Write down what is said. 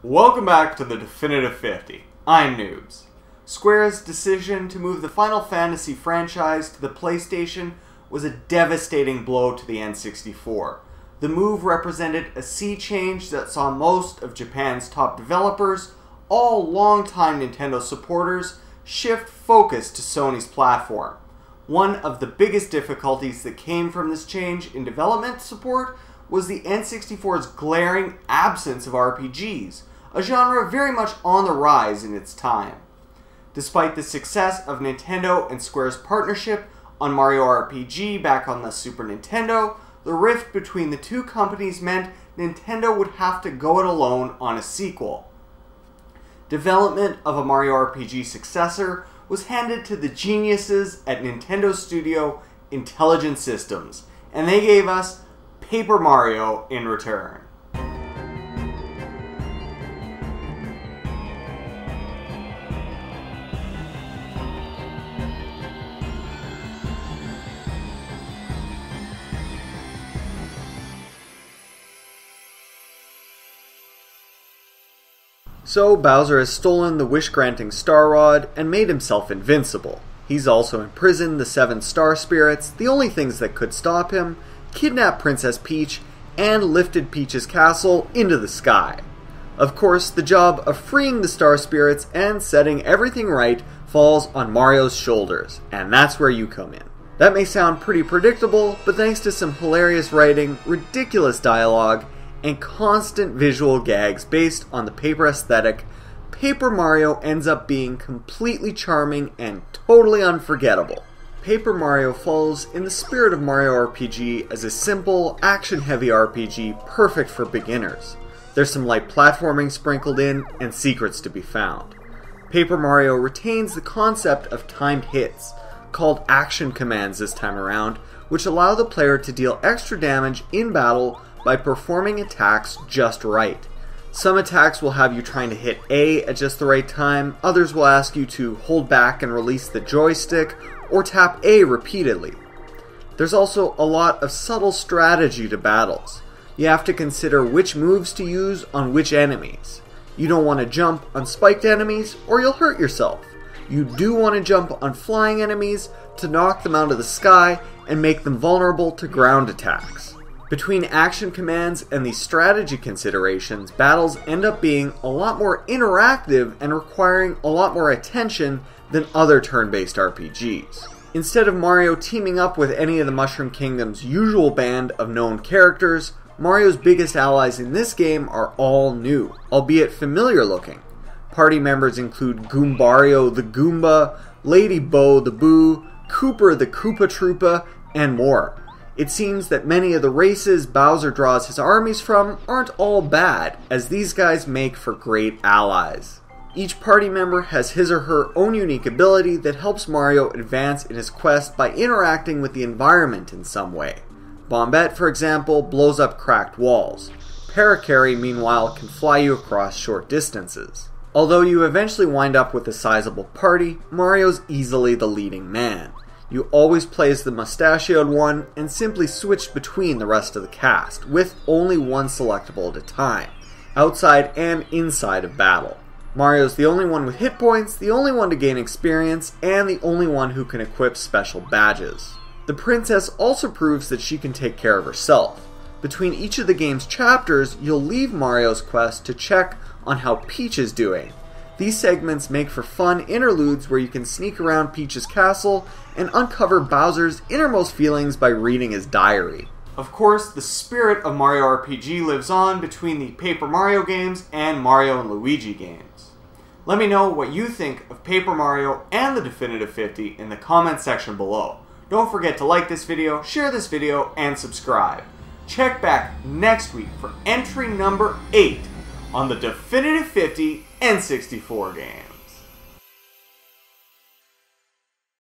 Welcome back to the Definitive 50. I'm Noobs. Square's decision to move the Final Fantasy franchise to the PlayStation was a devastating blow to the N64. The move represented a sea change that saw most of Japan's top developers, all longtime Nintendo supporters, shift focus to Sony's platform. One of the biggest difficulties that came from this change in development support was the N64's glaring absence of RPGs, a genre very much on the rise in its time. Despite the success of Nintendo and Square's partnership on Mario RPG back on the Super Nintendo, the rift between the two companies meant Nintendo would have to go it alone on a sequel. Development of a Mario RPG successor was handed to the geniuses at Nintendo Studio Intelligent Systems, and they gave us Paper Mario in return. So Bowser has stolen the wish-granting Star Rod and made himself invincible. He's also imprisoned the 7 Star Spirits, the only things that could stop him, kidnapped Princess Peach, and lifted Peach's castle into the sky. Of course, the job of freeing the Star Spirits and setting everything right falls on Mario's shoulders, and that's where you come in. That may sound pretty predictable, but thanks to some hilarious writing, ridiculous dialogue, and constant visual gags based on the paper aesthetic, Paper Mario ends up being completely charming and totally unforgettable. Paper Mario follows in the spirit of Mario RPG as a simple, action-heavy RPG perfect for beginners. There's some light platforming sprinkled in, and secrets to be found. Paper Mario retains the concept of timed hits, called action commands this time around, which allow the player to deal extra damage in battle by performing attacks just right. Some attacks will have you trying to hit A at just the right time, others will ask you to hold back and release the joystick, or tap A repeatedly. There's also a lot of subtle strategy to battles. You have to consider which moves to use on which enemies. You don't want to jump on spiked enemies or you'll hurt yourself. You do want to jump on flying enemies to knock them out of the sky and make them vulnerable to ground attacks. Between action commands and these strategy considerations, battles end up being a lot more interactive and requiring a lot more attention than other turn-based RPGs. Instead of Mario teaming up with any of the Mushroom Kingdom's usual band of known characters, Mario's biggest allies in this game are all new, albeit familiar looking. Party members include Goombario the Goomba, Lady Bo the Boo, Kooper the Koopa Troopa, and more. It seems that many of the races Bowser draws his armies from aren't all bad, as these guys make for great allies. Each party member has his or her own unique ability that helps Mario advance in his quest by interacting with the environment in some way. Bombette, for example, blows up cracked walls. Parakarry, meanwhile, can fly you across short distances. Although you eventually wind up with a sizable party, Mario's easily the leading man. You always play as the mustachioed one and simply switch between the rest of the cast, with only one selectable at a time, outside and inside of battle. Mario's the only one with hit points, the only one to gain experience, and the only one who can equip special badges. The princess also proves that she can take care of herself. Between each of the game's chapters, you'll leave Mario's quest to check on how Peach is doing. These segments make for fun interludes where you can sneak around Peach's castle and uncover Bowser's innermost feelings by reading his diary. Of course, the spirit of Mario RPG lives on between the Paper Mario games and Mario and Luigi games. Let me know what you think of Paper Mario and the Definitive 50 in the comment section below. Don't forget to like this video, share this video, and subscribe. Check back next week for entry number 8 on the Definitive 50 N64 game.